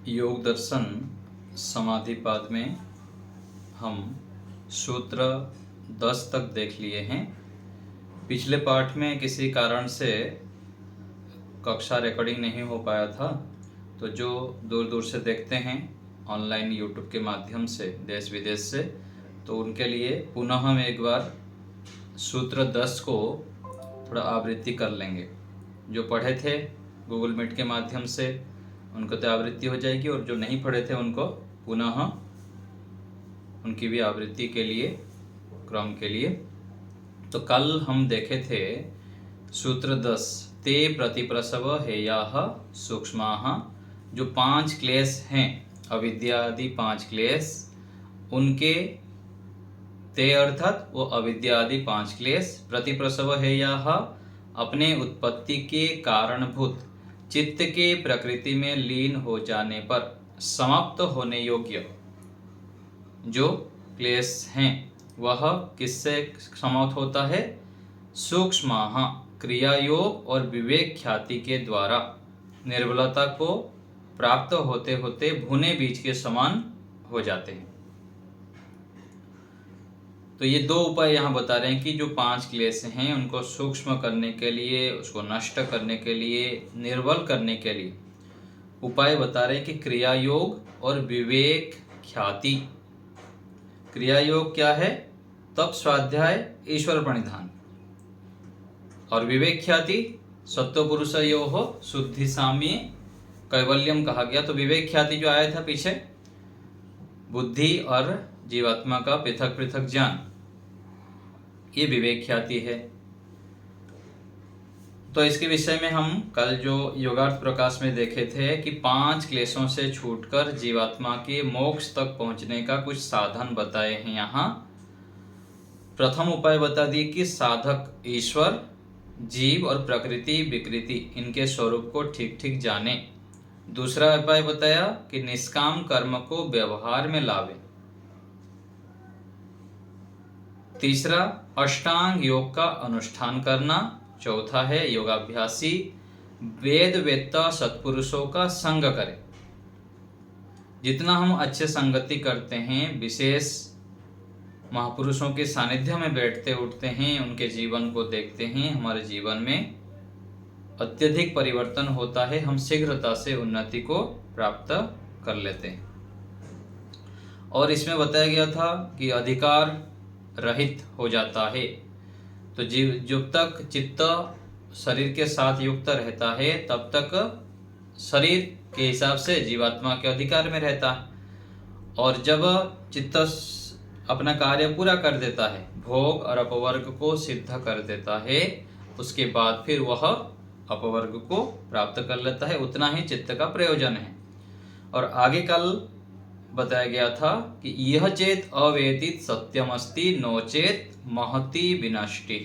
योग दर्शन समाधिपाद में हम सूत्र 10 तक देख लिए हैं। पिछले पाठ में किसी कारण से कक्षा रिकॉर्डिंग नहीं हो पाया था, तो जो दूर दूर से देखते हैं ऑनलाइन यूट्यूब के माध्यम से देश विदेश से, तो उनके लिए पुनः हम एक बार सूत्र 10 को थोड़ा आवृत्ति कर लेंगे। जो पढ़े थे गूगल मीट के माध्यम से उनको तो आवृत्ति हो जाएगी, और जो नहीं पढ़े थे उनको पुनः उनकी भी आवृत्ति के लिए क्रम के लिए। तो कल हम देखे थे सूत्र 10, ते प्रतिप्रसव हेयाः सूक्ष्माः। जो 5 क्लेश हैं, अविद्यादि 5 क्लेश, उनके ते अर्थात वो अविद्यादि 5 क्लेश प्रतिप्रसव हेयाः अपने उत्पत्ति के कारणभूत चित्त के प्रकृति में लीन हो जाने पर समाप्त होने योग्य जो क्लेश हैं, वह किससे समाप्त होता है? सूक्ष्माः क्रिया योग और विवेक ख्याति के द्वारा निर्बलता को प्राप्त होते होते भुने बीज के समान हो जाते हैं। तो ये 2 उपाय यहाँ बता रहे हैं कि जो 5 क्लेश हैं उनको सूक्ष्म करने के लिए, उसको नष्ट करने के लिए, निर्बल करने के लिए उपाय बता रहे हैं कि क्रिया योग और विवेक ख्याति। क्रिया योग क्या है? तप, स्वाध्याय, ईश्वर प्रणिधान। और विवेक ख्याति सत्वपुरुषयोः शुद्धि साम्ये कैवल्यम कहा गया। तो विवेक ख्याति जो आया था पीछे, बुद्धि और जीवात्मा का पृथक पृथक ज्ञान, ये विवेक ख्याति है। तो इसके विषय में हम कल जो योगार्थ प्रकाश में देखे थे कि 5 क्लेशों से छूटकर जीवात्मा के मोक्ष तक पहुंचने का कुछ साधन बताए हैं। यहाँ प्रथम उपाय बता दिए कि साधक ईश्वर, जीव और प्रकृति विकृति इनके स्वरूप को ठीक ठीक जाने। दूसरा उपाय बताया कि निष्काम कर्म को व्यवहार में लावे। तीसरा अष्टांग योग का अनुष्ठान करना। चौथा है योगाभ्यासी वेद वेत्ता सत्पुरुषों का संग करे। जितना हम अच्छे संगति करते हैं, विशेष महापुरुषों के सानिध्य में बैठते उठते हैं, उनके जीवन को देखते हैं, हमारे जीवन में अत्यधिक परिवर्तन होता है, हम शीघ्रता से उन्नति को प्राप्त कर लेते हैं। और इसमें बताया गया था कि अधिकार रहित हो जाता है। तो जब तक चित्त शरीर के साथ युक्त रहता है, तब तक शरीर के हिसाब से जीवात्मा के अधिकार में रहता है। और जब चित्त अपना कार्य पूरा कर देता है, भोग और अपवर्ग को सिद्ध कर देता है, उसके बाद फिर वह अपवर्ग को प्राप्त कर लेता है। उतना ही चित्त का प्रयोजन है। और आगे कल बताया गया था कि यह चेत अवेदित सत्यमस्ति नोचेत महति विनष्टि।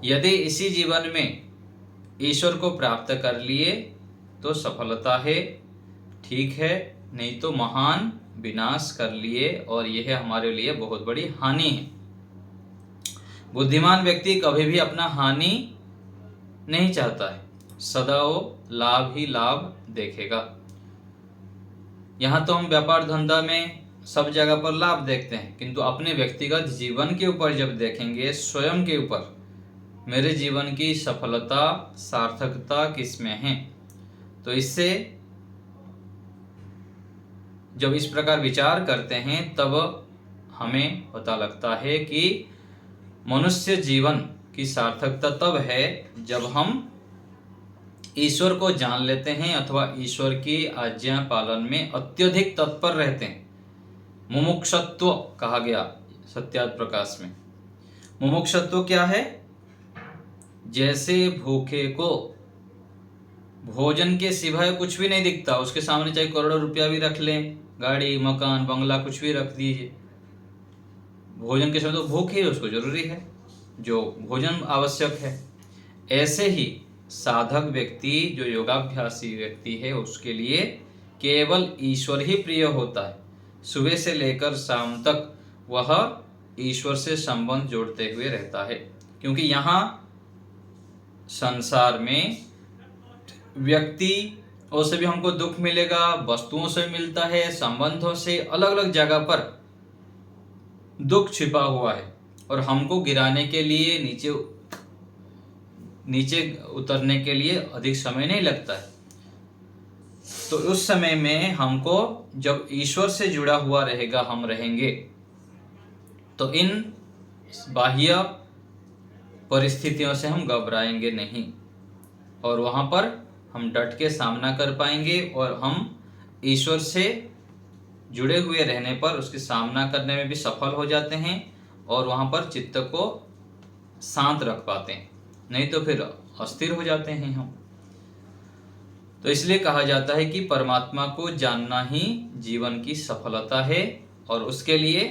यदि इसी जीवन में ईश्वर को प्राप्त कर लिए तो सफलता है, ठीक है, नहीं तो महान विनाश कर लिए और यह हमारे लिए बहुत बड़ी हानि है। बुद्धिमान व्यक्ति कभी भी अपना हानि नहीं चाहता है, सदा वो लाभ ही लाभ देखेगा। यहाँ तो हम व्यापार धंधा में सब जगह पर लाभ देखते हैं, किंतु अपने व्यक्तिगत जीवन के ऊपर जब देखेंगे, स्वयं के ऊपर, मेरे जीवन की सफलता सार्थकता किस में है, तो इससे जब इस प्रकार विचार करते हैं तब हमें पता लगता है कि मनुष्य जीवन की सार्थकता तब है जब हम ईश्वर को जान लेते हैं अथवा ईश्वर की आज्ञा पालन में अत्यधिक तत्पर रहते हैं। मुमुक्षत्व कहा गया सत्यार्थ प्रकाश में। मुमुक्षत्व क्या है? जैसे भूखे को भोजन के सिवाय कुछ भी नहीं दिखता, उसके सामने चाहे करोड़ों रुपया भी रख लें, गाड़ी मकान बंगला कुछ भी रख दीजिए, भोजन के समय तो भूख ही उसको जरूरी है, जो भोजन आवश्यक है। ऐसे ही साधक व्यक्ति, जो योगाभ्यासी व्यक्ति है, उसके लिए केवल ईश्वर ही प्रिय होता है। सुबह से लेकर शाम तक वह ईश्वर से संबंध जोड़ते हुए रहता है, क्योंकि यहाँ संसार में व्यक्ति उससे भी हमको दुख मिलेगा, वस्तुओं से मिलता है, संबंधों से, अलग अलग जगह पर दुख छिपा हुआ है और हमको गिराने के लिए, नीचे उतरने के लिए अधिक समय नहीं लगता है। तो उस समय में हमको, जब ईश्वर से जुड़ा हुआ रहेगा हम रहेंगे, तो इन बाह्य परिस्थितियों से हम घबराएंगे नहीं और वहां पर हम डट के सामना कर पाएंगे और हम ईश्वर से जुड़े हुए रहने पर उसके सामना करने में भी सफल हो जाते हैं और वहां पर चित्त को शांत रख पाते हैं, नहीं तो फिर अस्थिर हो जाते हैं हम। तो इसलिए कहा जाता है कि परमात्मा को जानना ही जीवन की सफलता है और उसके लिए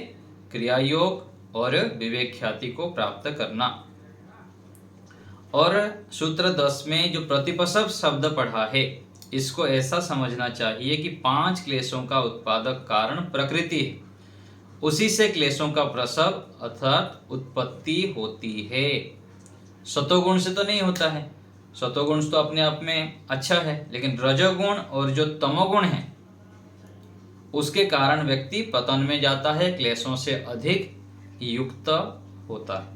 क्रिया योग और विवेक ख्याति को प्राप्त करना। और सूत्र 10 में जो प्रतिपसव शब्द पढ़ा है, इसको ऐसा समझना चाहिए कि 5 क्लेशों का उत्पादक कारण प्रकृति है, उसी से क्लेशों का प्रसव अर्थात उत्पत्ति होती है। सतोगुण से तो नहीं होता है, सतोगुण तो अपने आप में अच्छा है, लेकिन रजोगुण और जो तमोगुण है उसके कारण व्यक्ति पतन में जाता है, क्लेशों से अधिक युक्त होता है।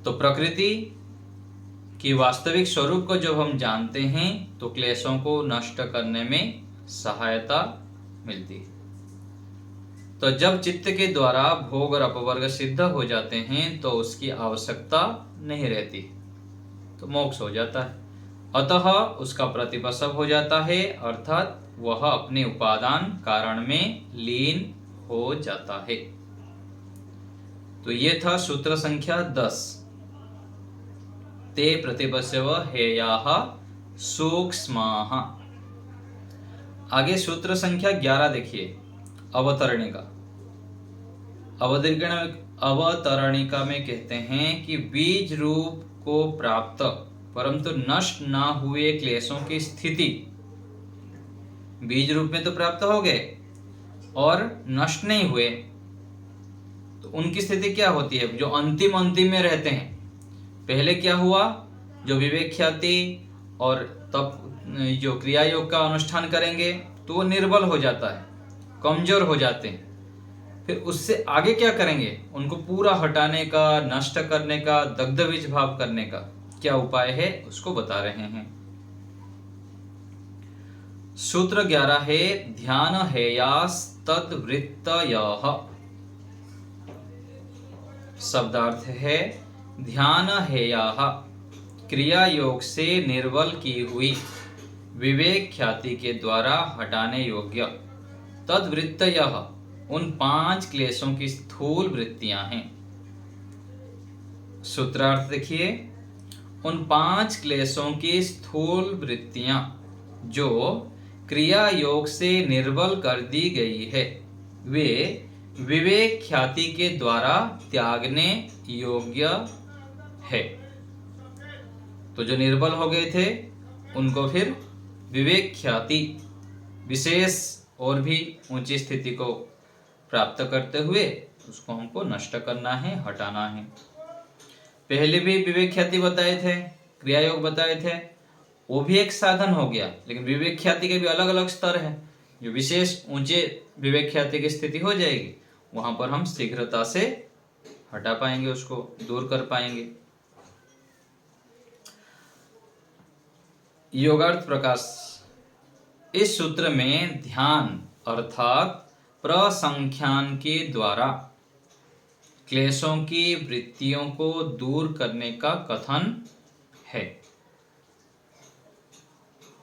तो प्रकृति की वास्तविक स्वरूप को जब हम जानते हैं तो क्लेशों को नष्ट करने में सहायता मिलती है। तो जब चित्त के द्वारा भोग और अपवर्ग सिद्ध हो जाते हैं तो उसकी आवश्यकता नहीं रहती, तो मोक्ष हो जाता है, अतः उसका प्रतिपसव हो जाता है, अर्थात वह अपने उपादान कारण में लीन हो जाता है। तो ये था सूत्र संख्या 10, ते प्रतिपसव हेयाः सूक्ष्माः। आगे सूत्र संख्या 11 देखिए, अवतरणिका। अवतरणिका में कहते हैं कि बीज रूप को प्राप्त परंतु नष्ट ना हुए क्लेशों की स्थिति, बीज रूप में तो प्राप्त हो गए और नष्ट नहीं हुए, तो उनकी स्थिति क्या होती है? जो अंतिम में रहते हैं, पहले क्या हुआ, जो विवेक ख्याति और तब जो क्रिया योग का अनुष्ठान करेंगे तो वो निर्बल हो जाता है, कमजोर हो जाते हैं। फिर उससे आगे क्या करेंगे? उनको पूरा हटाने का, नष्ट करने का, दग्ध बीज भाव करने का क्या उपाय है उसको बता रहे हैं। सूत्र 11 है ध्यान हेयास्तद्वृत्तयः। शब्दार्थ है ध्यान हेयाः, क्रिया योग से निर्बल की हुई विवेक ख्याति के द्वारा हटाने योग्य, तद्वृत्तयः उन 5 क्लेशों की स्थूल वृत्तियां हैं। सूत्रार्थ देखिए, उन 5 क्लेशों की स्थूल वृत्तियां जो क्रिया योग से निर्बल कर दी गई है, वे विवेक ख्याति के द्वारा त्यागने योग्य है। तो जो निर्बल हो गए थे उनको फिर विवेक ख्याति विशेष और भी ऊंची स्थिति को प्राप्त करते हुए उसको हमको नष्ट करना है, हटाना है। पहले भी विवेक ख्याति बताए थे, क्रिया योग बताए थे, वो भी एक साधन हो गया, लेकिन विवेक ख्याति के भी अलग अलग स्तर है। जो विशेष ऊंचे विवेक ख्याति की स्थिति हो जाएगी वहां पर हम शीघ्रता से हटा पाएंगे, उसको दूर कर पाएंगे। योगार्थ प्रकाश, इस सूत्र में ध्यान अर्थात प्रसंख्यान के द्वारा क्लेशों की वृत्तियों को दूर करने का कथन है।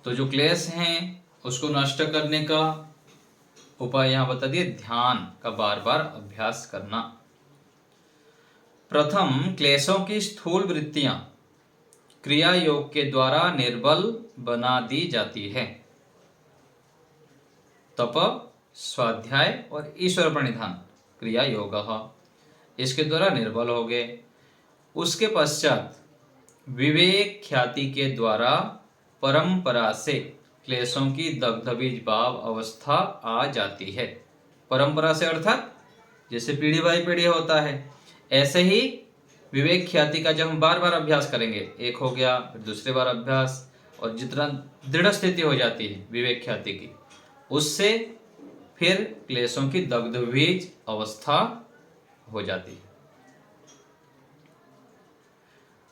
तो जो क्लेश हैं उसको नष्ट करने का उपाय यहाँ बता दिए, ध्यान का बार बार अभ्यास करना। प्रथम, क्लेशों की स्थूल वृत्तियां क्रिया योग के द्वारा निर्बल बना दी जाती है। तप, स्वाध्याय और ईश्वर प्रणिधान क्रिया योग, इसके द्वारा निर्बल हो गए। उसके पश्चात विवेक ख्याति के द्वारा परंपरा से क्लेशों की दग्धबीज भाव अवस्था आ जाती है। परंपरा से अर्थात जैसे पीढ़ी बाई पीढ़ी होता है, ऐसे ही विवेक ख्याति का जब हम बार बार अभ्यास करेंगे, एक हो गया फिर दूसरी बार अभ्यास और जितना दृढ़ स्थिति हो जाती है विवेक ख्याति की, उससे फिर क्लेशों की दग्धबीज अवस्था हो जाती है।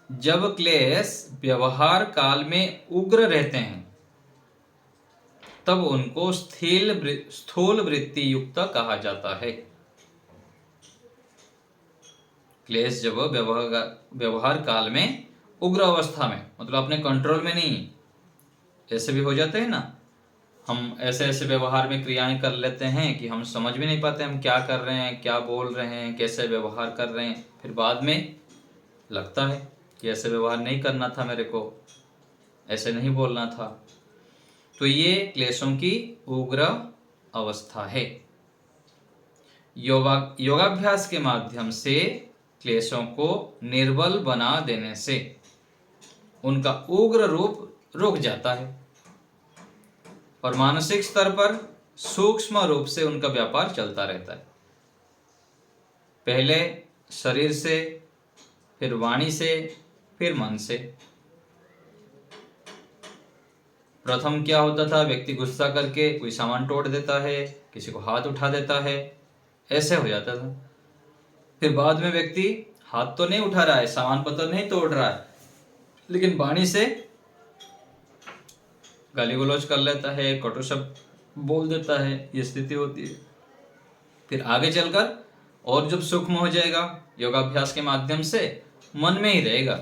जब क्लेश व्यवहार काल में उग्र रहते हैं तब उनको स्थूल वृत्ति युक्त कहा जाता है। क्लेश जब व्यवहार काल में उग्र अवस्था में, मतलब अपने कंट्रोल में नहीं, ऐसे भी हो जाते हैं ना, हम ऐसे ऐसे व्यवहार में क्रियाएं कर लेते हैं कि हम समझ भी नहीं पाते हम क्या कर रहे हैं, क्या बोल रहे हैं, कैसे व्यवहार कर रहे हैं। फिर बाद में लगता है कि ऐसे व्यवहार नहीं करना था, मेरे को ऐसे नहीं बोलना था। तो ये क्लेशों की उग्र अवस्था है। योगाभ्यास के माध्यम से क्लेशों को निर्बल बना देने से उनका उग्र रूप रुक जाता है और मानसिक स्तर पर सूक्ष्म रूप से उनका व्यापार चलता रहता है। पहले शरीर से, फिर वाणी से, फिर मन से। प्रथम क्या होता था, व्यक्ति गुस्सा करके कोई सामान तोड़ देता है, किसी को हाथ उठा देता है, ऐसे हो जाता था। फिर बाद में व्यक्ति हाथ तो नहीं उठा रहा है, सामान पर तो नहीं तोड़ रहा है, लेकिन वाणी से गाली गलौज कर लेता है, कटु शब्द बोल देता है, ये स्थिति होती है। फिर आगे चलकर और जब सूक्ष्म हो जाएगा, योगाभ्यास के माध्यम से मन में ही रहेगा,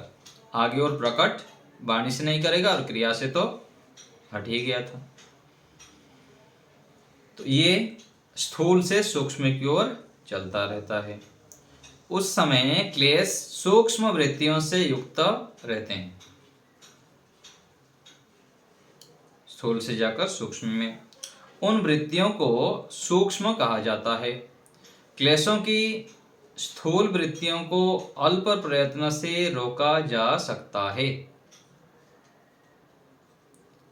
आगे और प्रकट वाणी से नहीं करेगा और क्रिया से तो हट ही गया था। तो ये स्थूल से सूक्ष्म की ओर चलता रहता है। उस समय क्लेश सूक्ष्म वृत्तियों से युक्त रहते हैं, स्थूल से जाकर सूक्ष्म में। उन वृत्तियों को सूक्ष्म कहा जाता है। क्लेशों की स्थूल वृत्तियों को अल्प प्रयत्न से रोका जा सकता है।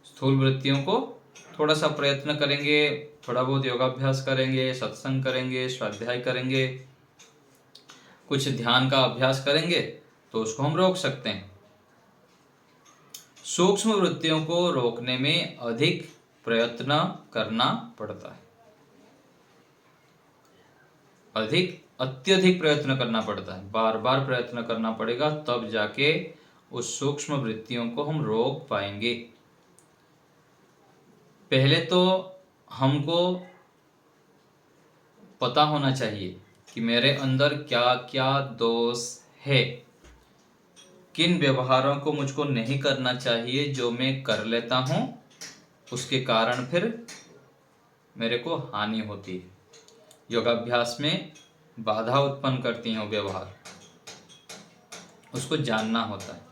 स्थूल वृत्तियों को थोड़ा सा प्रयत्न करेंगे, थोड़ा बहुत योगाभ्यास करेंगे, सत्संग करेंगे, स्वाध्याय करेंगे, कुछ ध्यान का अभ्यास करेंगे तो उसको हम रोक सकते हैं। सूक्ष्म वृत्तियों को रोकने में अधिक प्रयत्न करना पड़ता है, अत्यधिक प्रयत्न करना पड़ता है, बार बार प्रयत्न करना पड़ेगा, तब जाके उस सूक्ष्म वृत्तियों को हम रोक पाएंगे। पहले तो हमको पता होना चाहिए कि मेरे अंदर क्या क्या दोष है, किन व्यवहारों को मुझको नहीं करना चाहिए, जो मैं कर लेता हूँ उसके कारण फिर मेरे को हानि होती है, योगाभ्यास में बाधा उत्पन्न करती हैं वो व्यवहार, उसको जानना होता है।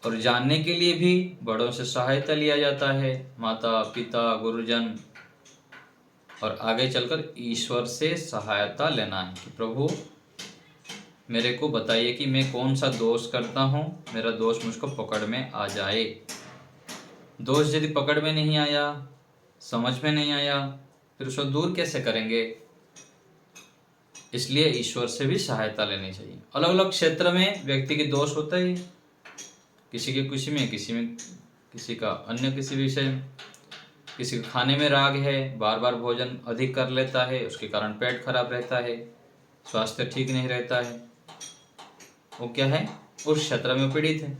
और जानने के लिए भी बड़ों से सहायता लिया जाता है, माता पिता गुरुजन, और आगे चलकर ईश्वर से सहायता लेना है कि प्रभु मेरे को बताइए कि मैं कौन सा दोष करता हूँ, मेरा दोष मुझको पकड़ में आ जाए। दोष यदि पकड़ में नहीं आया, समझ में नहीं आया, फिर उसको दूर कैसे करेंगे। इसलिए ईश्वर से भी सहायता लेनी चाहिए। अलग अलग क्षेत्र में व्यक्ति के दोष होता ही, किसी के खुशी में, किसी का अन्य किसी विषय में। किसी का खाने में राग है, बार बार भोजन अधिक कर लेता है, उसके कारण पेट खराब रहता है, स्वास्थ्य ठीक नहीं रहता है, वो क्या है, उस क्षेत्र में पीड़ित है।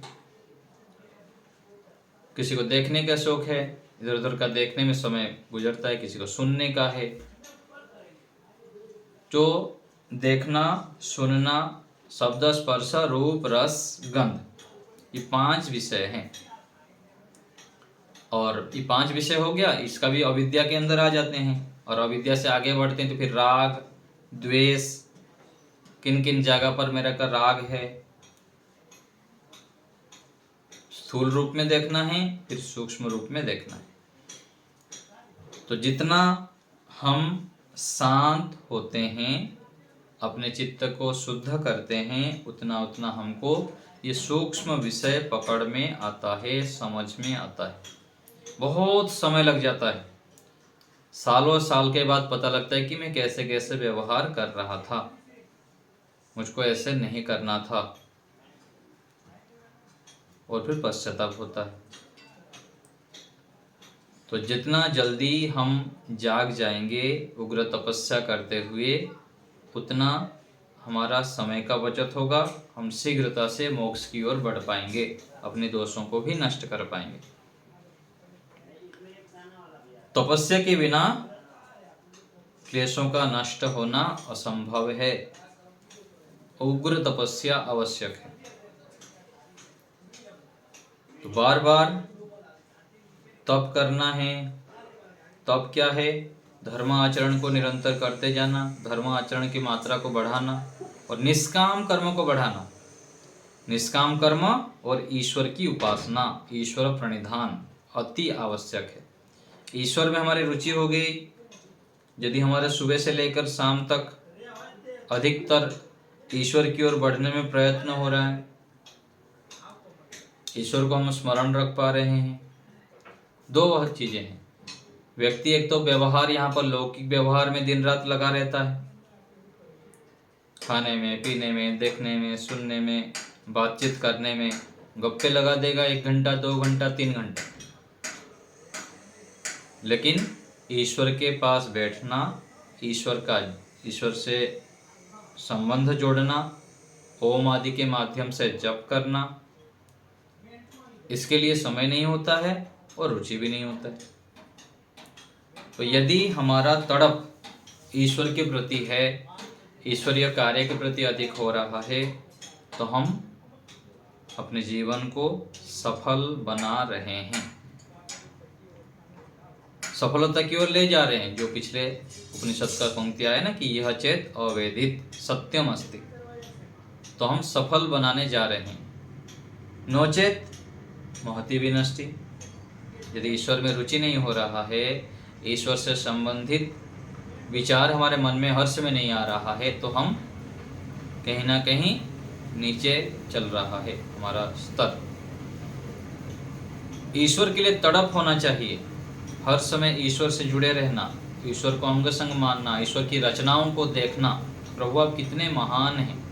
किसी को देखने का शौक है, इधर उधर का देखने में समय गुजरता है, किसी को सुनने का है। जो देखना, सुनना, शब्द, स्पर्श, रूप, रस, गंध, ये 5 विषय हैं। और ये 5 विषय हो गया, इसका भी अविद्या के अंदर आ जाते हैं, और अविद्या से आगे बढ़ते हैं तो फिर राग, द्वेष, किन किन जगह पर मेरा का राग है, स्थूल रूप में देखना है, फिर सूक्ष्म रूप में देखना है। तो जितना हम शांत होते हैं, अपने चित्त को शुद्ध करते हैं, उतना उतना हमको ये सूक्ष्म विषय पकड़ में आता है, समझ में आता है। बहुत समय लग जाता है, सालों साल के बाद पता लगता है कि मैं कैसे कैसे व्यवहार कर रहा था, मुझको ऐसे नहीं करना था। और फिर पश्चाताप होता है। तो जितना जल्दी हम जाग जाएंगे उग्र तपस्या करते हुए, उतना हमारा समय का बचत होगा, हम शीघ्रता से मोक्ष की ओर बढ़ पाएंगे, अपने दोषों को भी नष्ट कर पाएंगे। तपस्या के बिना क्लेशों का नष्ट होना असंभव है, उग्र तपस्या आवश्यक है। तो बार बार तप करना है। तप क्या है? धर्म आचरण को निरंतर करते जाना, धर्म आचरण की मात्रा को बढ़ाना और निष्काम कर्म को बढ़ाना। निष्काम कर्म और ईश्वर की उपासना, ईश्वर प्रणिधान अति आवश्यक है। ईश्वर में हमारी रुचि हो गई, यदि हमारे सुबह से लेकर शाम तक अधिकतर ईश्वर की ओर बढ़ने में प्रयत्न हो रहा है, ईश्वर को हम स्मरण रख पा रहे हैं, दो वह चीजें हैं। व्यक्ति एक तो व्यवहार, यहाँ पर लौकिक व्यवहार में दिन रात लगा रहता है, खाने में, पीने में, देखने में, सुनने में, बातचीत करने में, गप्पे लगा देगा 1 घंटा, 2 घंटा, 3 घंटा। लेकिन ईश्वर के पास बैठना, ईश्वर से संबंध जोड़ना, ओम आदि के माध्यम से जप करना, इसके लिए समय नहीं होता है और रुचि भी नहीं होता है। तो यदि हमारा तड़प ईश्वर के प्रति है, ईश्वरीय कार्य के प्रति अधिक हो रहा है, तो हम अपने जीवन को सफल बना रहे हैं, सफलता की ओर ले जा रहे हैं। जो पिछले उपनिषद का पंक्ति आया ना कि यह चेत अवेदित सत्यम अस्ति, तो हम सफल बनाने जा रहे हैं। नोचेत महति विनष्टि, यदि ईश्वर में रुचि नहीं हो रहा है, ईश्वर से संबंधित विचार हमारे मन में, हर्ष में नहीं आ रहा है, तो हम कहीं ना कहीं नीचे चल रहा है हमारा स्तर। ईश्वर के लिए तड़प होना चाहिए, हर समय ईश्वर से जुड़े रहना, ईश्वर को अंग संग मानना, ईश्वर की रचनाओं को देखना, प्रभु आप कितने महान हैं।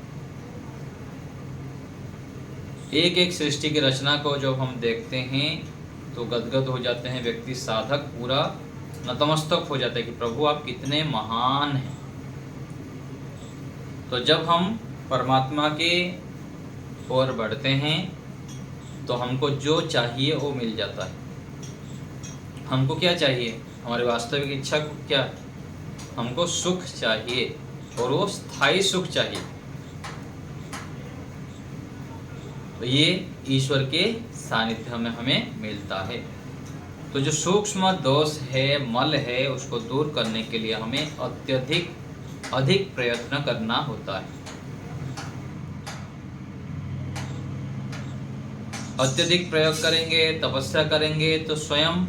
एक एक सृष्टि की रचना को जब हम देखते हैं तो गदगद हो जाते हैं व्यक्ति, साधक पूरा नतमस्तक हो जाता है कि प्रभु आप कितने महान हैं। तो जब हम परमात्मा के ओर बढ़ते हैं तो हमको जो चाहिए वो मिल जाता है। हमको क्या चाहिए? हमारी वास्तविक इच्छा को क्या? हमको सुख चाहिए और वो स्थायी सुख चाहिए। तो ये ईश्वर के सानिध्य में हमें मिलता है। तो जो सूक्ष्म दोष है, मल है, उसको दूर करने के लिए हमें अधिक प्रयत्न करना होता है। अत्यधिक प्रयोग करेंगे, तपस्या करेंगे तो स्वयं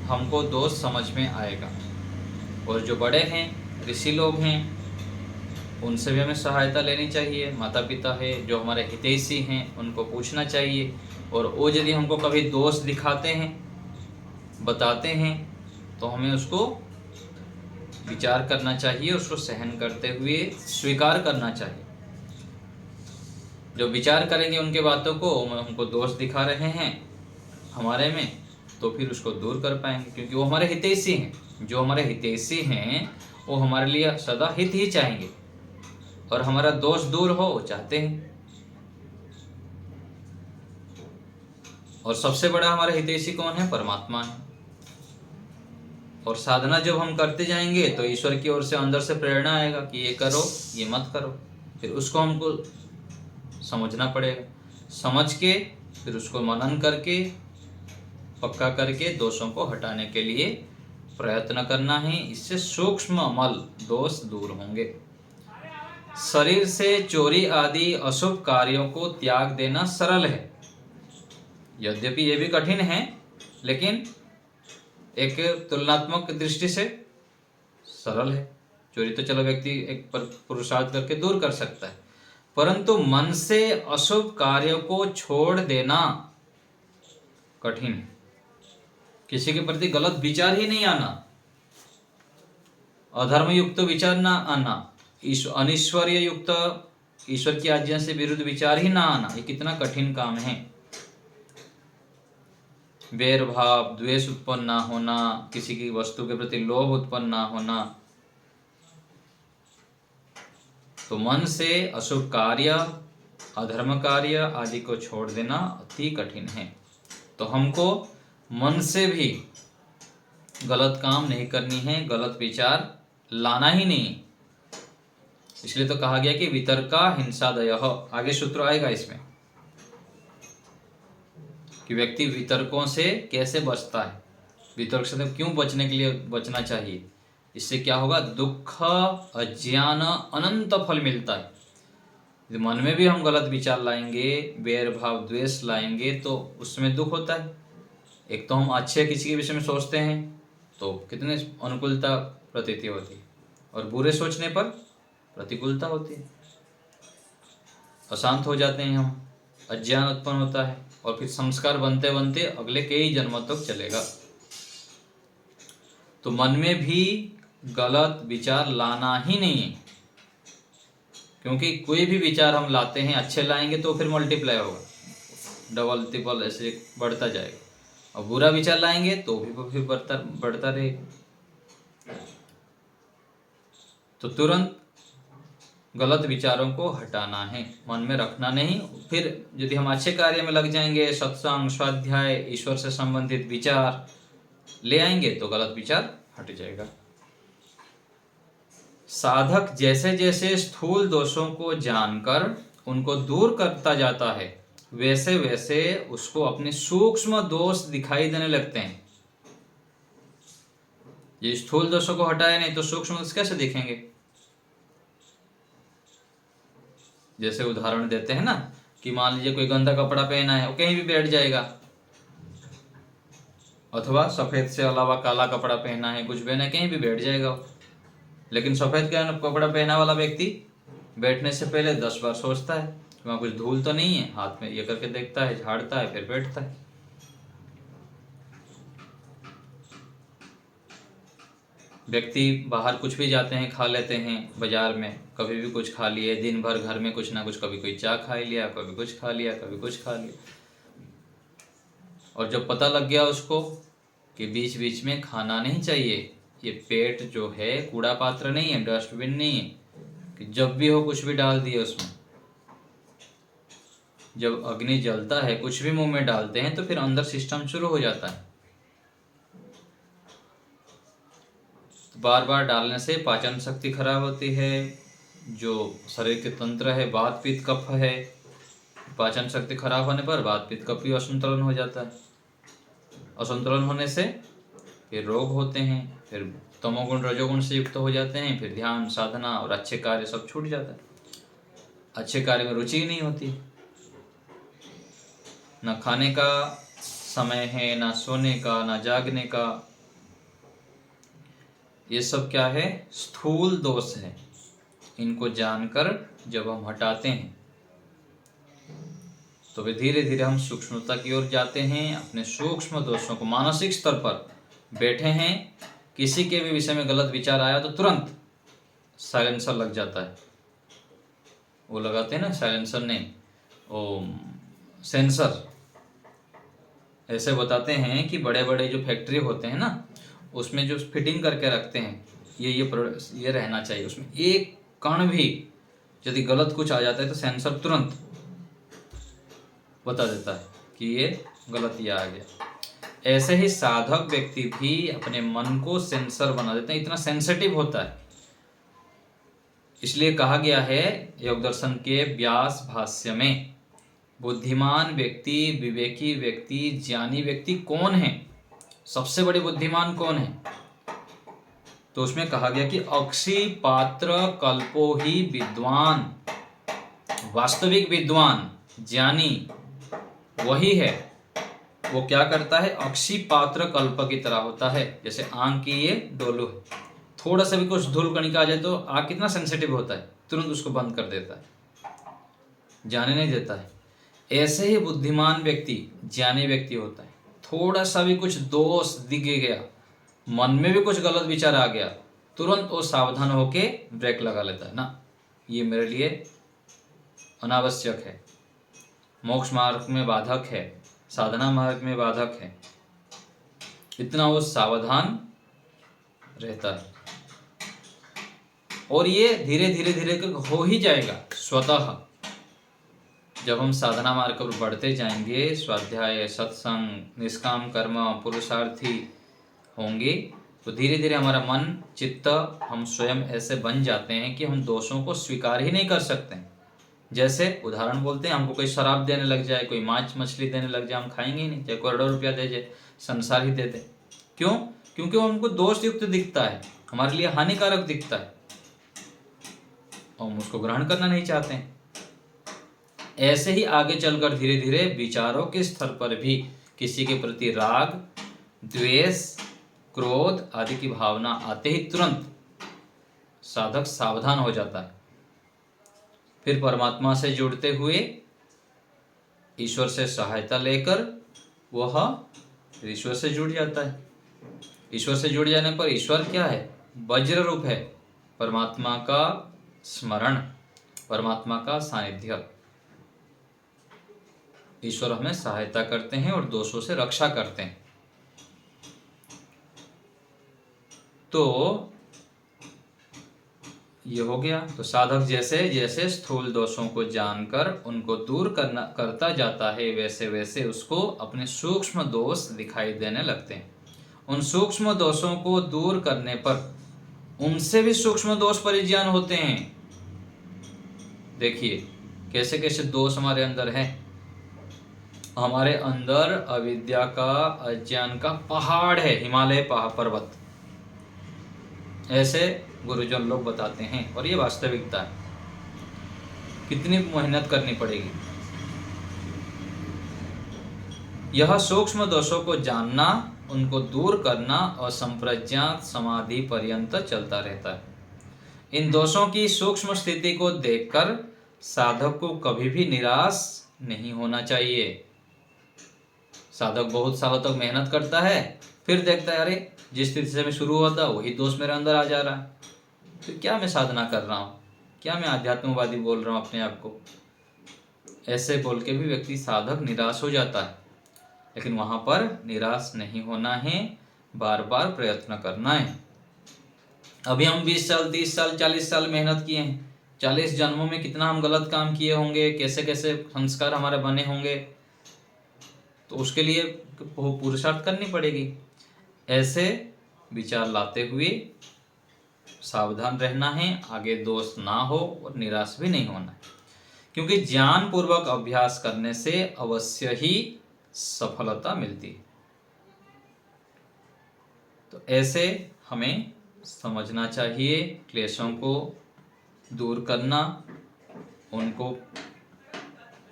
हमको दोष समझ में आएगा। और जो बड़े हैं, ऋषि लोग हैं, उनसे भी हमें सहायता लेनी चाहिए। माता पिता है जो हमारे हितैषी हैं, उनको पूछना चाहिए। और वो यदि हमको कभी दोष दिखाते हैं, बताते हैं, तो हमें उसको विचार करना चाहिए, उसको सहन करते हुए स्वीकार करना चाहिए। जो विचार करेंगे उनके बातों को, हमको दोष दिखा रहे हैं हमारे में, तो फिर उसको दूर कर पाएंगे, क्योंकि वो हमारे हितैषी हैं। जो हमारे हितैषी हैं वो हमारे लिए सदा हित ही चाहेंगे और हमारा दोष दूर हो वो चाहते हैं। और सबसे बड़ा हमारे हितैषी कौन है? परमात्मा है। और साधना जब हम करते जाएंगे तो ईश्वर की ओर से अंदर से प्रेरणा आएगा कि ये करो, ये मत करो। फिर उसको हमको समझना पड़ेगा, समझ के फिर उसको मनन करके, पक्का करके दोषों को हटाने के लिए प्रयत्न करना है। इससे सूक्ष्म मल दोष दूर होंगे। शरीर से चोरी आदि अशुभ कार्यों को त्याग देना सरल है, यद्यपि ये भी कठिन है, लेकिन एक तुलनात्मक दृष्टि से सरल है। चोरी तो चलो व्यक्ति एक पुरुषार्थ करके दूर कर सकता है, परंतु मन से अशुभ कार्यों को छोड़ देना कठिन है। किसी के प्रति गलत विचार ही नहीं आना, अधर्म युक्त विचार ना आना, अनिश्वरीय युक्त ईश्वर की आज्ञा से विरुद्ध विचार ही ना आना, ये कितना कठिन काम है। बैर भाव, द्वेष उत्पन्न ना होना, किसी की वस्तु के प्रति लोभ उत्पन्न ना होना। तो मन से अशुभ कार्य, अधर्म कार्य आदि को छोड़ देना अति कठिन है। तो हमको मन से भी गलत काम नहीं करनी है, गलत विचार लाना ही नहीं। इसलिए तो कहा गया कि वितर्का हिंसादयः, आगे सूत्र आएगा इसमें कि व्यक्ति वितर्कों से कैसे बचता है, वितर्क से तो क्यों बचने के लिए बचना चाहिए। इससे क्या होगा, दुख, अज्ञान, अनंत फल मिलता है। यदि मन में भी हम गलत विचार लाएंगे, बैर भाव द्वेष लाएंगे, तो उसमें दुख होता है। एक तो हम अच्छे किसी के विषय में सोचते हैं तो कितने अनुकूलता प्रतीति होती है, और बुरे सोचने पर प्रतिकूलता होती है, अशांत हो जाते हैं हम, अज्ञान उत्पन्न होता है, और फिर संस्कार बनते बनते अगले कई जन्मों तक चलेगा। तो मन में भी गलत विचार लाना ही नहीं है, क्योंकि कोई भी विचार हम लाते हैं अच्छे लाएंगे तो फिर मल्टीप्लाई होगा, डबल ट्रिपल ऐसे बढ़ता जाएगा, और बुरा विचार लाएंगे तो भी फिर बढ़ता रहेगा। तो तुरंत गलत विचारों को हटाना है, मन में रखना नहीं। फिर यदि हम अच्छे कार्य में लग जाएंगे, सत्संग, स्वाध्याय, ईश्वर से संबंधित विचार ले आएंगे तो गलत विचार हट जाएगा। साधक जैसे जैसे स्थूल दोषों को जानकर उनको दूर करता जाता है, वैसे वैसे उसको अपने सूक्ष्म दोष दिखाई देने लगते हैं। ये स्थूल दोषों को हटाए नहीं तो सूक्ष्म दोष कैसे दिखेंगे। जैसे उदाहरण देते हैं ना कि मान लीजिए कोई गंदा कपड़ा पहना है, वो कहीं भी बैठ जाएगा, अथवा सफेद से अलावा काला कपड़ा पहना है, कुछ पहना है, कहीं भी बैठ जाएगा। लेकिन सफेद कपड़ा पहना वाला व्यक्ति बैठने से पहले 10 बार सोचता है कि वहां कुछ धूल तो नहीं है, हाथ में ये करके देखता है, झाड़ता है, फिर बैठता है। व्यक्ति बाहर कुछ भी जाते हैं, खा लेते हैं, बाजार में कभी भी कुछ खा लिए, दिन भर घर में कुछ ना कुछ, कभी कोई चाय खा लिया, कभी कुछ खा लिया, कभी कुछ खा लिया, और जब पता लग गया उसको कि बीच बीच में खाना नहीं चाहिए, ये पेट जो है कूड़ा पात्र नहीं है, डस्टबिन नहीं है कि जब भी हो कुछ भी डाल दिए उसमें। जब अग्नि जलता है, कुछ भी मुंह में डालते हैं तो फिर अंदर सिस्टम शुरू हो जाता है। बार बार डालने से पाचन शक्ति खराब होती है, जो शरीर के तंत्र है, वात पित्त कफ है, पाचन शक्ति खराब होने पर वात पित्त कफ भी असंतुलन हो जाता है। असंतुलन होने से फिर रोग होते हैं, फिर तमोगुण रजोगुण से युक्त हो जाते हैं, फिर ध्यान साधना और अच्छे कार्य सब छूट जाता है, अच्छे कार्य में रुचि नहीं होती। न खाने का समय है, ना सोने का, ना जागने का। ये सब क्या है, स्थूल दोष है। इनको जानकर जब हम हटाते हैं तो वे धीरे धीरे हम सूक्ष्मता की ओर जाते हैं। अपने सूक्ष्म दोषों को, मानसिक स्तर पर बैठे हैं, किसी के भी विषय में गलत विचार आया तो तुरंत साइलेंसर लग जाता है। वो लगाते हैं ना साइलेंसर, नहीं वो सेंसर। ऐसे बताते हैं कि बड़े बड़े जो फैक्ट्री होते हैं ना, उसमें जो फिटिंग करके रखते हैं, ये रहना चाहिए, उसमें एक कण भी यदि गलत कुछ आ जाता है तो सेंसर तुरंत बता देता है कि ये गलत ये आ गया। ऐसे ही साधक व्यक्ति भी अपने मन को सेंसर बना देते हैं, इतना सेंसिटिव होता है। इसलिए कहा गया है योग दर्शन के व्यास भाष्य में, बुद्धिमान व्यक्ति, विवेकी व्यक्ति, ज्ञानी व्यक्ति कौन है, सबसे बड़े बुद्धिमान कौन है। तो उसमें कहा गया कि अक्षि पात्र कल्पो ही विद्वान, वास्तविक विद्वान ज्ञानी वही है। वो क्या करता है, अक्षि पात्र कल्प की तरह होता है। जैसे आग की ये डोलू है, थोड़ा सा भी कुछ धूल कणिका आ जाए तो आग कितना सेंसिटिव होता है, तुरंत उसको बंद कर देता है, जाने नहीं देता है। ऐसे ही बुद्धिमान व्यक्ति ज्ञानी व्यक्ति होता है। थोड़ा सा भी कुछ दोष दिख गया, मन में भी कुछ गलत विचार आ गया, तुरंत वो सावधान होके ब्रेक लगा लेता है ना, ये मेरे लिए अनावश्यक है, मोक्ष मार्ग में बाधक है, साधना मार्ग में बाधक है, इतना वो सावधान रहता है। और ये धीरे धीरे धीरे कर हो ही जाएगा स्वतः। जब हम साधना मार्ग पर बढ़ते जाएंगे, स्वाध्याय, सत्संग, निष्काम कर्म, पुरुषार्थी होंगे, तो धीरे धीरे हमारा मन, चित्त, हम स्वयं ऐसे बन जाते हैं कि हम दोषों को स्वीकार ही नहीं कर सकते। जैसे उदाहरण बोलते हैं, हमको कोई शराब देने लग जाए, कोई मांस मछली देने लग जाए, हम खाएंगे ही नहीं, चाहे करोड़ों रुपया दे जाए, संसार ही दे दे। क्यों? क्योंकि वो हमको दोष युक्त दिखता है, हमारे लिए हानिकारक दिखता है, हम उसको ग्रहण करना नहीं चाहते हैं। ऐसे ही आगे चलकर धीरे धीरे विचारों के स्तर पर भी किसी के प्रति राग, द्वेष, क्रोध आदि की भावना आते ही तुरंत साधक सावधान हो जाता है। फिर परमात्मा से जुड़ते हुए ईश्वर से सहायता लेकर वह ईश्वर से जुड़ जाता है। ईश्वर से जुड़ जाने पर ईश्वर क्या है? वज्र रूप है, परमात्मा का स्मरण, परमात्मा का सानिध्य। ईश्वर हमें सहायता करते हैं और दोषों से रक्षा करते हैं। तो ये हो गया। तो साधक जैसे जैसे स्थूल दोषों को जानकर उनको दूर करता जाता है, वैसे वैसे उसको अपने सूक्ष्म दोष दिखाई देने लगते हैं। उन सूक्ष्म दोषों को दूर करने पर उनसे भी सूक्ष्म दोष परिज्ञान होते हैं। देखिए कैसे कैसे दोष हमारे अंदर हैं। हमारे अंदर अविद्या का, अज्ञान का पहाड़ है, हिमालय पर्वत, ऐसे गुरुजन लोग बताते हैं। और ये वास्तविकता है। कितनी मेहनत करनी पड़ेगी। यह सूक्ष्म दोषों को जानना, उनको दूर करना और संप्रज्ञात समाधि पर्यंत चलता रहता है। इन दोषों की सूक्ष्म स्थिति को देखकर साधक को कभी भी निराश नहीं होना चाहिए। साधक बहुत सालों तक मेहनत करता है, फिर देखता है अरे जिस स्थिति से मैं शुरू हुआ था वही दोष मेरे अंदर आ जा रहा है, फिर क्या मैं साधना कर रहा हूँ, क्या मैं आध्यात्मवादी बोल रहा हूँ अपने आप को। ऐसे बोल के भी व्यक्ति साधक निराश हो जाता है। लेकिन वहां पर निराश नहीं होना है, बार बार प्रयत्न करना है। अभी हम 20 साल, 30 साल, 40 साल मेहनत किए हैं, 40 जन्मों में कितना हम गलत काम किए होंगे, कैसे कैसे संस्कार हमारे बने होंगे, तो उसके लिए पुरुषार्थ करनी पड़ेगी। ऐसे विचार लाते हुए सावधान रहना है, आगे दोष ना हो और निराश भी नहीं होना है। क्योंकि ज्ञान पूर्वक अभ्यास करने से अवश्य ही सफलता मिलती है। तो ऐसे हमें समझना चाहिए, क्लेशों को दूर करना, उनको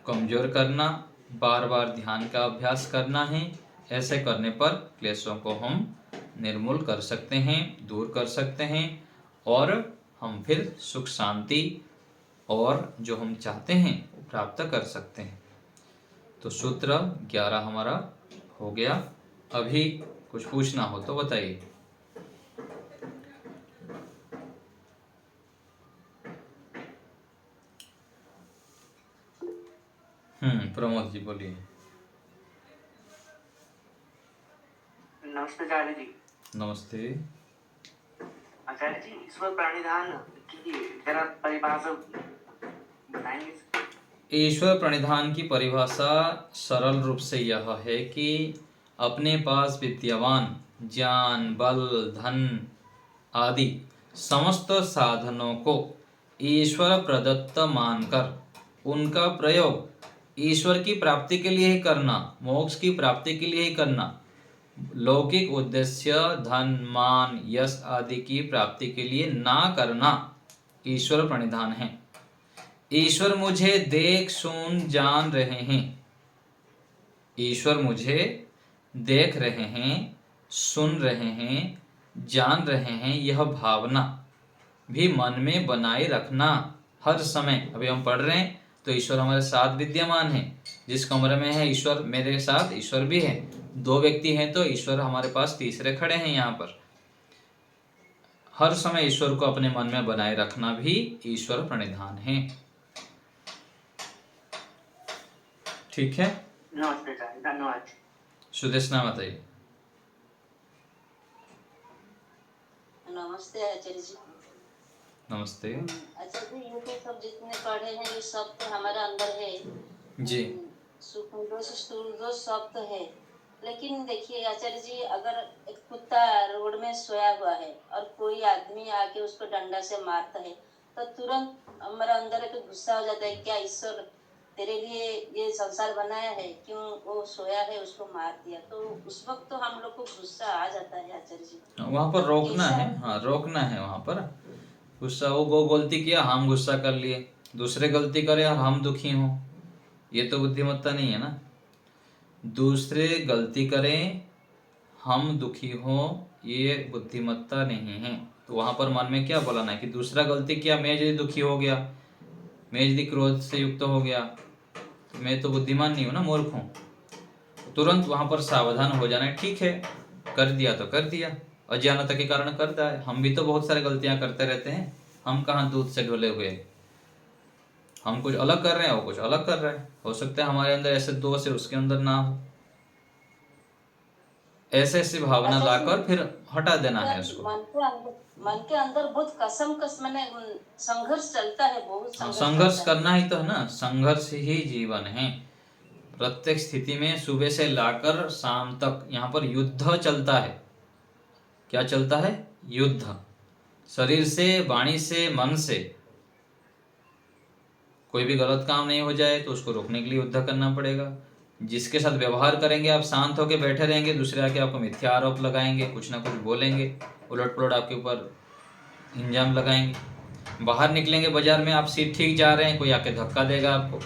कमजोर करना, बार बार ध्यान का अभ्यास करना है। ऐसे करने पर क्लेशों को हम निर्मूल कर सकते हैं, दूर कर सकते हैं और हम फिर सुख शांति और जो हम चाहते हैं वो प्राप्त कर सकते हैं। तो सूत्र 11 हमारा हो गया। अभी कुछ पूछना हो तो बताइए। प्रमोद जी बोलिए। नमस्ते आचार्य जी। नमस्ते आचार्य जी, ईश्वर प्रणिधान की जरा परिभाषा बताएंगे? ईश्वर प्रणिधान की परिभाषा सरल रूप से यह है कि अपने पास विद्यमान ज्ञान, बल, धन आदि समस्त साधनों को ईश्वर प्रदत्त मानकर उनका प्रयोग ईश्वर की प्राप्ति के लिए ही करना, मोक्ष की प्राप्ति के लिए ही करना, लौकिक उद्देश्य धन, मान, यश आदि की प्राप्ति के लिए ना करना ईश्वर प्रणिधान है। ईश्वर मुझे देख, सुन, जान रहे हैं। ईश्वर मुझे देख रहे हैं, सुन रहे हैं, जान रहे हैं, यह भावना भी मन में बनाए रखना हर समय। अभी हम पढ़ रहे हैं तो ईश्वर हमारे साथ विद्यमान है। जिस कमरे में है ईश्वर, मेरे साथ ईश्वर भी है। 2 व्यक्ति हैं तो ईश्वर हमारे पास तीसरे खड़े हैं यहाँ पर। हर समय ईश्वर को अपने मन में बनाए रखना भी ईश्वर प्रणिधान है। ठीक है, नमस्ते सर, धन्यवाद। सुदेशना बताइए। नमस्ते आचार्य जी। नमस्ते। अच्छा जी, ये तो सब जितने पढ़े हैं ये सब तो हमारे अंदर है। जी। सूक्ष्म दोष स्थूल दोष सब तो है। लेकिन देखिए आचार्य जी, अगर एक कुत्ता रोड में सोया हुआ है और कोई आदमी आके उसको डंडा से मारता है, तो तुरंत हमारा अंदर एक गुस्सा हो जाता है, क्या ईश्वर तेरे लिए ये संसार बनाया है, क्यों वो सोया है उसको मार दिया। तो उस वक्त तो हम लोग को गुस्सा आ जाता है आचार्य जी। वहां पर तब रोकना कैसा है, हाँ रोकना है वहां पर। गुस्सा, वो गलती किया, हम गुस्सा कर लिए, दूसरे गलती करे और हम दुखी हों, ये तो बुद्धिमत्ता नहीं है ना। दूसरे गलती करें, हम दुखी हों, ये बुद्धिमत्ता नहीं है। तो वहां पर मन में क्या बोलाना है कि दूसरा गलती किया, मैं यदि दुखी हो गया, मैं यदि क्रोध से युक्त हो गया, तो मैं तो बुद्धिमान नहीं हूं ना, मूर्ख हूं। तुरंत वहां पर सावधान हो जाना है, ठीक है कर दिया तो कर दिया, अज्ञानता के कारण करता है। हम भी तो बहुत सारी गलतियां करते रहते हैं, हम कहाँ दूध से ढुले हुए। हम कुछ अलग कर रहे हैं, वो कुछ अलग कर रहे हैं। हो सकता है हमारे अंदर ऐसे दोष है, उसके अंदर ना हो। ऐसे ऐसी भावना अच्छा जी, लाकर फिर हटा देना है उसको। मन के अंदर बहुत कस मैंने संघर्ष चलता है, बहुत हाँ, संघर्ष संघर्ष चलता है। करना ही तो है ना, संघर्ष ही जीवन है। प्रत्येक स्थिति में सुबह से लाकर शाम तक यहाँ पर युद्ध चलता है। क्या चलता है? युद्ध। शरीर से, वाणी से, मन से। कोई भी गलत काम नहीं हो जाए तो उसको रोकने के लिए युद्ध करना पड़ेगा। जिसके साथ व्यवहार करेंगे, आप शांत होकर बैठे रहेंगे, दूसरे आके आपको मिथ्या आरोप लगाएंगे, कुछ ना कुछ बोलेंगे, उलट पुलट आपके ऊपर इंजाम लगाएंगे। बाहर निकलेंगे बाजार में, आप सीट ठीक जा रहे हैं, कोई आके धक्का देगा, आपको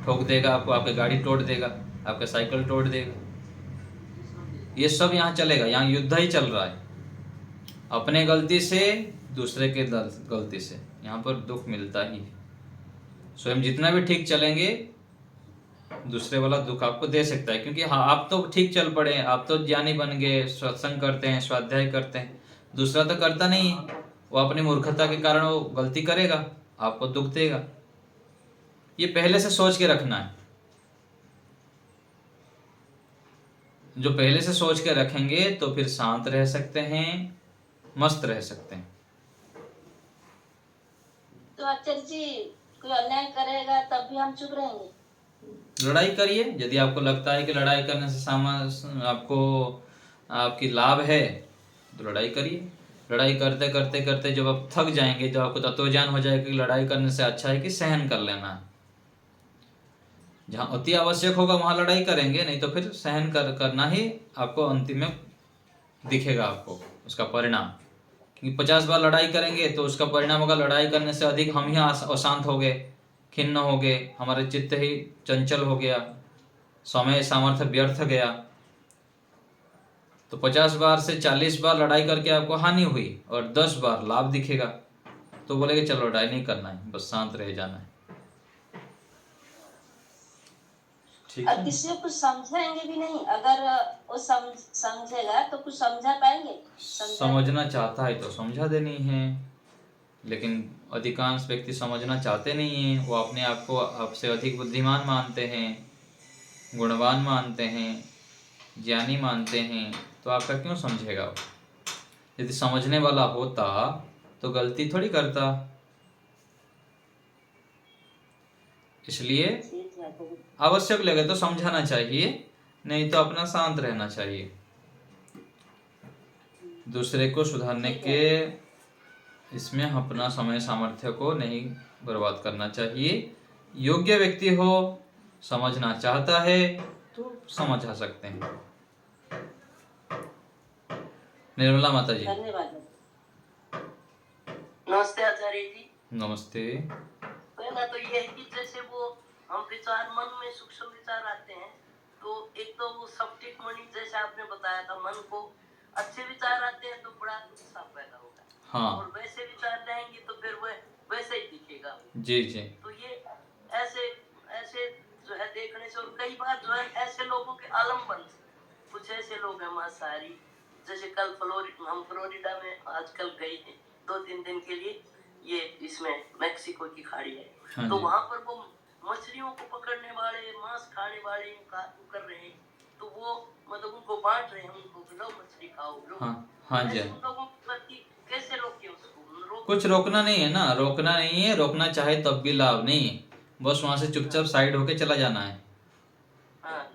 ठोक देगा, आपको आपकी गाड़ी तोड़ देगा, आपका साइकिल तोड़ देगा। ये सब यहाँ चलेगा, यहाँ युद्ध ही चल रहा है। अपने गलती से, दूसरे के गलती से, यहाँ पर दुख मिलता ही है। स्वयं जितना भी ठीक चलेंगे, दूसरे वाला दुख आपको दे सकता है। क्योंकि हाँ, आप तो ठीक चल पड़े, आप तो ज्ञानी बन गए, सत्संग करते हैं, स्वाध्याय करते हैं, दूसरा तो करता नहीं है। वो अपनी मूर्खता के कारण वो गलती करेगा, आपको दुख देगा। ये पहले से सोच के रखना है। जो पहले से सोच के रखेंगे तो फिर शांत रह सकते हैं, मस्त रह सकते हैं। तो आचार्य जी, कोई अन्याय करेगा तब भी हम चुप रहेंगे? लड़ाई करिए, यदि आपको लगता है कि लड़ाई करने से आपको आपकी लाभ है तो लड़ाई करिए। लड़ाई करते करते करते जब आप थक जाएंगे, जब आपको तत्वज्ञान हो जाएगा कि लड़ाई करने से अच्छा है कि सहन कर लेना है। जहाँ अति आवश्यक होगा वहां लड़ाई करेंगे, नहीं तो फिर सहन करना ही आपको अंतिम में दिखेगा, आपको उसका परिणाम। क्योंकि 50 बार लड़ाई करेंगे तो उसका परिणाम होगा लड़ाई करने से अधिक हम ही अशांत हो गए, खिन्न हो गए, हमारे चित्त ही चंचल हो गया, समय सामर्थ्य व्यर्थ गया। तो 50 बार से 40 बार लड़ाई करके आपको हानि हुई और 10 बार लाभ दिखेगा, तो बोलेगे चलो लड़ाई नहीं करना है, बस शांत रह जाना है। ठीक और है। किसी को कुछ समझाएंगे भी नहीं, अगर वो समझेगा तो कुछ समझा पाएंगे? समझना चाहता है तो समझा देनी है, लेकिन अधिकांश व्यक्ति समझना चाहते नहीं हैं। वो अपने आप को आपसे अधिक बुद्धिमान मानते हैं, गुणवान मानते हैं, ज्ञानी मानते हैं, तो आपका क्यों समझेगा वो? यदि समझने वाला होता तो गलती थोड़ी करता। इसलिए आवश्यक लगे तो समझाना चाहिए, नहीं तो अपना शांत रहना चाहिए। दूसरे को सुधारने के इसमें अपना समय सामर्थ्य को नहीं बर्बाद करना चाहिए। योग्य व्यक्ति हो, समझना चाहता है तो समझा सकते हैं। निर्मला माता जी। धन्यवाद। नमस्ते आचार्य जी। नमस्ते। पहला तो ये है कि जैसे वो हम विचार, मन में सूक्ष्म विचार आते हैं, तो एक तो वो सब्जेक्ट मणि जैसे आपने बताया था, मन को अच्छे विचार आते हैं तो बड़ा उत्साह पैदा होगा। हाँ। और वैसे विचार रहेंगे तो फिर वह वैसे ही दिखेगा। जी जी। तो ये ऐसे ऐसे जो है देखने से, और कई बार जो है ऐसे लोगों के आलम्बन से, कुछ ऐसे लोग हैं मांसाहारी, जैसे कल हम फ्लोरिडा में आजकल गए थे 2-3 दिन के लिए, ये इसमें मैक्सिको की खाड़ी है। हाँ तो जी। वहां पर वो मछलियों को पकड़ने वाले, मांस खाने वाले कर रहे हैं, तो वो मतलब उनको बांट रहे हैं, उनको लो मछली खाओ लो। हाँ हाँ जी। उन लोगों के प्रति कैसे कुछ रोकना नहीं है ना, रोकना नहीं है, रोकना चाहे तब भी लाभ नहीं है, बस वहां से चुपचाप साइड होके चला जाना है। हाँ,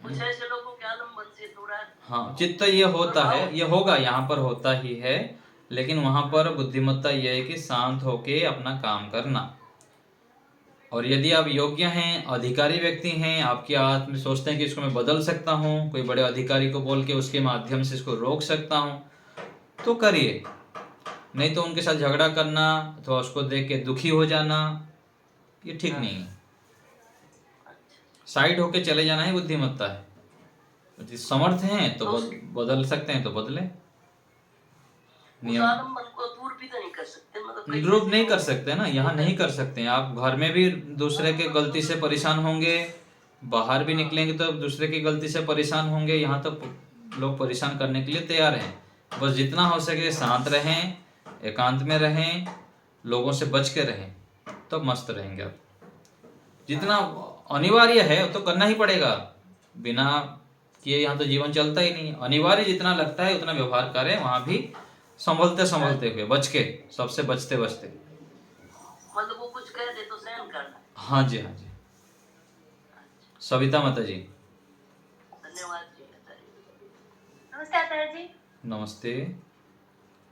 कुछ ऐसे लोगों के आलम्बन से थोड़ा हाँ, चित्त ये होता है, ये होगा, यहाँ पर होता ही है, लेकिन वहां पर बुद्धिमत्ता यह है कि शांत होके अपना काम करना। और यदि आप योग्य हैं, अधिकारी व्यक्ति हैं, आपके हाथ में सोचते हैं कि इसको मैं बदल सकता हूँ, कोई बड़े अधिकारी को बोल के उसके माध्यम से इसको रोक सकता हूँ, तो करिए। नहीं तो उनके साथ झगड़ा करना अथवा उसको देख के दुखी हो जाना, ये ठीक नहीं है। साइड होके चले जाना ही बुद्धिमत्ता है। यदि समर्थ हैं तो बदल सकते हैं तो बदले। उस आलम्बन को दूर भी तो नहीं कर सकते, मतलब कई निरूप ऐसे नहीं लोग कर सकते ना, यहाँ नहीं कर सकते हैं। आप घर में भी दूसरे के गलती से परेशान होंगे, बाहर भी निकलेंगे तो दूसरे की गलती से परेशान होंगे। यहाँ तो लोग परेशान करने के लिए तैयार हैं। बस जितना हो सके शांत रहें, एकांत में रहें, लोगों से बच के रहें, तब मस्त रहेंगे आप। जितना अनिवार्य है तो करना ही पड़ेगा, बिना किए यहाँ तो जीवन चलता ही नहीं। अनिवार्य जितना लगता है उतना व्यवहार करें, वहां भी संभलते संभलते हुए, बच के, सबसे बचते बचते। मतलब वो कुछ कह दे तो सहन करना। हाँ जी, हाँ जी। सविता माता जी, धन्यवाद जी आचार्य। नमस्ते आचार्य जी। नमस्ते।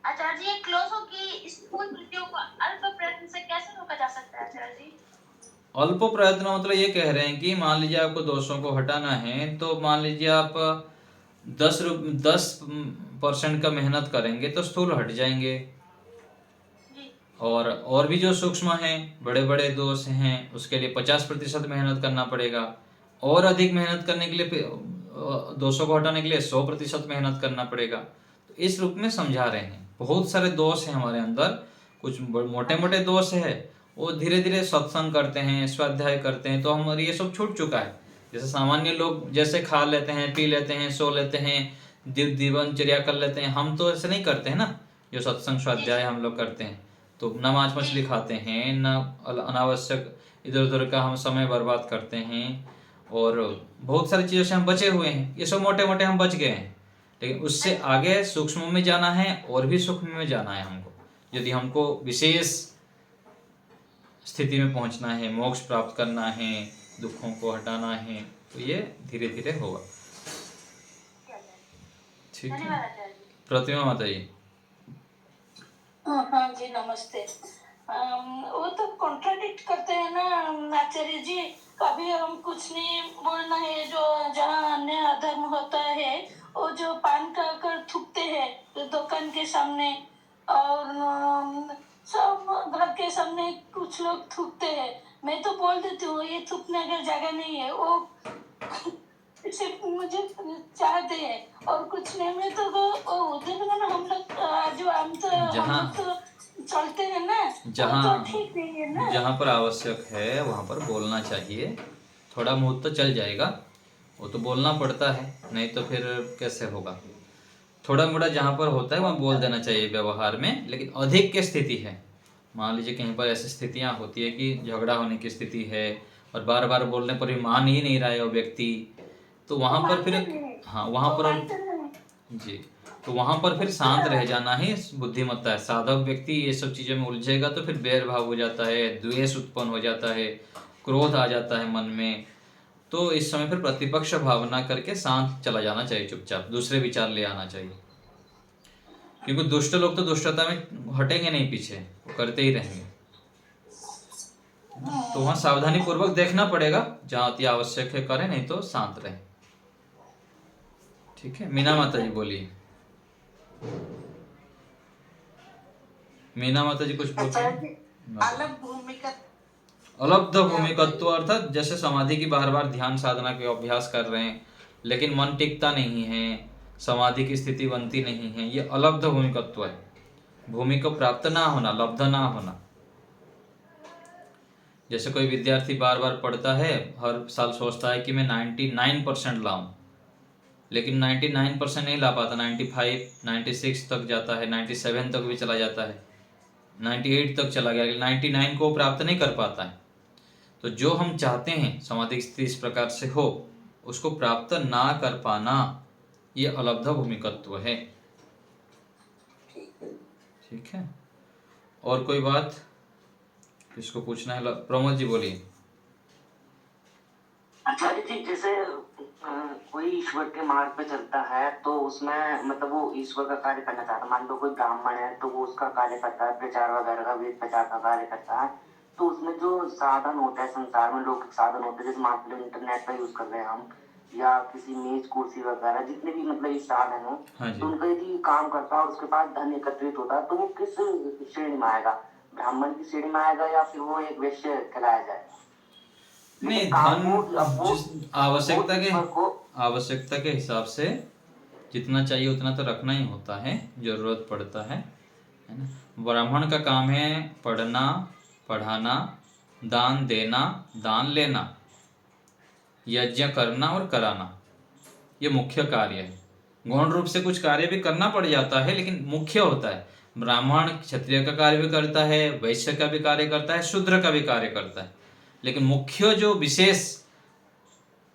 आचार्य जी, ये क्लोजों की स्थूल वृत्तियों को अल्प प्रयत्न से कैसे रोका जा सकता है आचार्य जी? अल्प प्रयत्न मतलब ये कह रहे हैं कि मान लीजिए आपको दोषों को हटाना है, तो मान लीजिए आप 10% का मेहनत करेंगे तो स्थूल हट जाएंगे। जी। और भी जो सूक्ष्म हैं, बड़े बड़े दोष हैं, उसके लिए 50% मेहनत करना पड़ेगा। और अधिक मेहनत करने के लिए, दोषों को हटाने के लिए 100% मेहनत करना पड़ेगा। तो इस रूप में समझा रहे हैं। बहुत सारे दोष हैं हमारे अंदर, कुछ मोटे मोटे दोष है, वो धीरे धीरे सत्संग करते हैं, स्वाध्याय करते हैं तो हमारे ये सब छूट चुका है। जैसे सामान्य लोग जैसे खा लेते हैं, पी लेते हैं, सो लेते हैं, दिनचर्या कर लेते हैं, हम तो ऐसे नहीं करते हैं ना। जो सत्संग स्वाध्याय हम लोग करते हैं तो ना मांस मछली खाते हैं, ना अनावश्यक इधर उधर का हम समय बर्बाद करते हैं, और बहुत सारी चीज़ों से हम बचे हुए हैं। ये सब मोटे मोटे हम बच गए हैं, लेकिन उससे आगे सूक्ष्म में जाना है, और भी सूक्ष्म में जाना है हमको। यदि हमको विशेष स्थिति में पहुंचना है, मोक्ष प्राप्त करना है, दुखों को हटाना है, तो ये धीरे धीरे होगा। ठीक है, धन्यवाद आचार्य जी। प्रतिमा माता जी। हाँ जी, नमस्ते। वो तो कॉन्ट्राडिक्ट करते हैं ना आचार्य जी। कभी हम कुछ नहीं बोलना है, जो जहाँ अन्य अधर्म होता है वो जो पान का कर थूकते हैं तो दुकान के सामने, और सब घर के सामने कुछ लोग थूकते हैं। मैं तो बोल देती हूँ ये थूकने का जगह नहीं है, वो सिर्फ मुझे चाहते हैं और कुछ नहीं। में तो उधर ना हम लोग जो हम लोग तो चलते हैं ना, जहाँ तो ठीक नहीं है ना। जहाँ पर आवश्यक है वहाँ पर बोलना चाहिए। थोड़ा मुँह तो चल जाएगा, वो तो बोलना पड़ता है, नहीं तो फिर कैसे होगा। थोड़ा मोड़ा जहाँ पर होता है वहाँ बोल देना चाहिए व्यवहार में। लेकिन अधिक की स्थिति है, मान लीजिए कहीं पर ऐसी स्थितियाँ होती है कि झगड़ा होने की स्थिति है और बार बार बोलने पर भी मान ही नहीं रहा है वो व्यक्ति, तो वहाँ पर फिर, हाँ वहाँ पर जी, तो वहाँ पर फिर शांत रह जाना ही बुद्धिमत्ता है। साधक व्यक्ति ये सब चीज़ों में उलझेगा तो फिर बैर भाव हो जाता है, द्वेष उत्पन्न हो जाता है, क्रोध आ जाता है मन में। तो इस समय फिर प्रतिपक्ष भावना करके शांत चला जाना चाहिए, चुपचाप दूसरे विचार ले आना चाहिए। क्योंकि दुष्ट लोग तो दुष्टता में हटेंगे नहीं पीछे, वो करते ही रहेंगे। तो वहाँ सावधानी पूर्वक देखना पड़ेगा, जहाँ अति आवश्यक है करें, नहीं तो शांत रहे। ठीक है, मीना माता जी बोलिए। मीना माता जी कुछ बोलिए। अलब्ध भूमिकत्व अर्थात जैसे समाधि की बार बार ध्यान साधना के अभ्यास कर रहे हैं लेकिन मन टिकता नहीं है, समाधि की स्थिति बनती नहीं है, ये अलब्ध भूमिकत्व है। भूमि को प्राप्त ना होना, लब्ध ना होना। जैसे कोई विद्यार्थी बार बार पढ़ता है, हर साल सोचता है कि मैं 99% लाऊं, लेकिन 99% नहीं ला पाता, 95, 96 तक जाता है, 97 तक भी चला जाता है, 98 तक चला गया, लेकिन 99 को प्राप्त नहीं कर पाता है। तो जो हम चाहते हैं समाधि स्थिति इस प्रकार से हो, उसको प्राप्त ना कर पाना, ये अलब्ध भूमिकत्व है। ठीक है, और कोई बात किसको पूछना है? प्रमोद जी बोलिए। आचार्य जी, जैसे कोई ईश्वर के मार्ग पे चलता है तो उसमें मतलब वो ईश्वर का कार्य करना चाहता है। मान लो कोई ब्राह्मण है तो वो उसका कार्य करता है, प्रचार वगैरह का, वेद प्रचार का कार्य करता है। तो उसमें जो साधन होता है, संसार में लौकिक साधन होते हैं, जैसे मान लो इंटरनेट का यूज कर रहे हैं हम, या किसी मेज कुर्सी वगैरह, जितने भी मतलब ये साधन हो, हाँ जी। तो उनका यदि काम करता है और उसके पास धन एकत्रित होता है तो वो किस श्रेणी में आएगा? ब्राह्मण की श्रेणी में आएगा या फिर वो एक वैश्य कहलाया जाएगा? नहीं, लेकिन काम धन वो जिस आवश्यकता वो के ईश्वर को हिसाब से जितना चाहिए उतना तो रखना ही होता है, जरूरत पड़ता है ना। ब्राह्मण का काम है पढ़ना, पढ़ाना, दान देना, दान लेना, यज्ञ करना और कराना, ये मुख्य कार्य है। गौण रूप से कुछ कार्य भी करना पड़ जाता है, लेकिन मुख्य होता है। ब्राह्मण क्षत्रिय का कार्य भी करता है, वैश्य का भी कार्य करता है, शूद्र का भी कार्य करता है, लेकिन मुख्य जो विशेष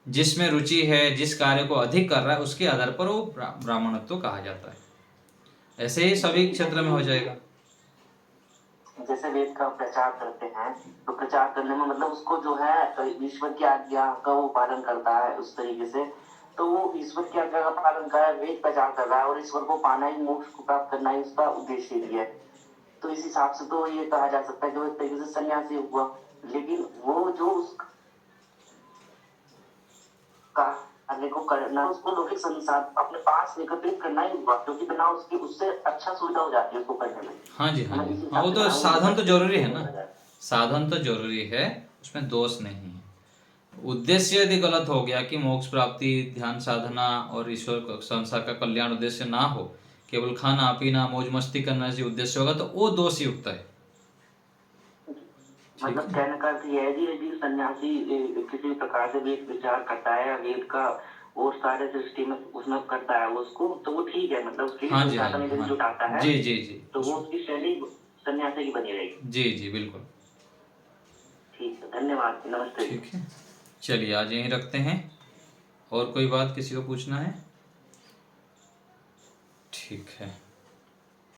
जिसमें रुचि है, जिस कार्य को अधिक कर रहा है, उसके आधार पर वो ब्राह्मणत्व कहा जाता है। ऐसे ही सभी क्षेत्र में हो जाएगा। जैसे वेद का प्रचार करते हैं तो प्रचार करने में मतलब उसको जो है ईश्वर की आज्ञा का वो पालन करता है उस तरीके से, तो वो ईश्वर की आज्ञा का पालन कर रहा है, वेद प्रचार कर रहा है, और ईश्वर को पाना ही, मोक्ष को प्राप्त करना ही उसका उद्देश्य भी है। तो इस हिसाब से तो ये कहा जा सकता है कि वो एक तरीके से सन्यासी हुआ। लेकिन वो जो उस कार्य को करना, उसको लौकिक संसार अपने पास एकत्रित करना ही हुआ, क्योंकि बिना उसकी उससे अच्छा सुविधा हो जाती है उसको करने में। हाँ जी, हाँ मैं जी, इस हाँ, हिसाब वो से तो कहा, साधन तो जरूरी है ना, वो साधन तो जरूरी है, उसमें दोष नहीं है। उद्देश्य यदि गलत हो गया कि मोक्ष प्राप्ति, ध्यान साधना और ईश्वर संसार का कल्याण उद्देश्य ना हो, केवल खाना पीना मौज मस्ती करना जो उद्देश्य होगा, तो वो दोष युक्त है। मतलब कहने का अर्थ यह है कि यदि सन्यासी किसी प्रकार से वेद विचार करता है, वेद का और सारे सृष्टि में उसमें करता है उसको, तो वो ठीक है, मतलब उसके लिए हाँ जी, हाँ साधन जी, यदि हाँ जुटाता है जी, जी जी तो वो उसकी शैली सन्यासी की बनी रहेगी। जी जी बिल्कुल। ठीक है, धन्यवाद, नमस्ते। ठीक है, चलिए आज यहीं रखते हैं। और कोई बात किसी को पूछना है? ठीक है।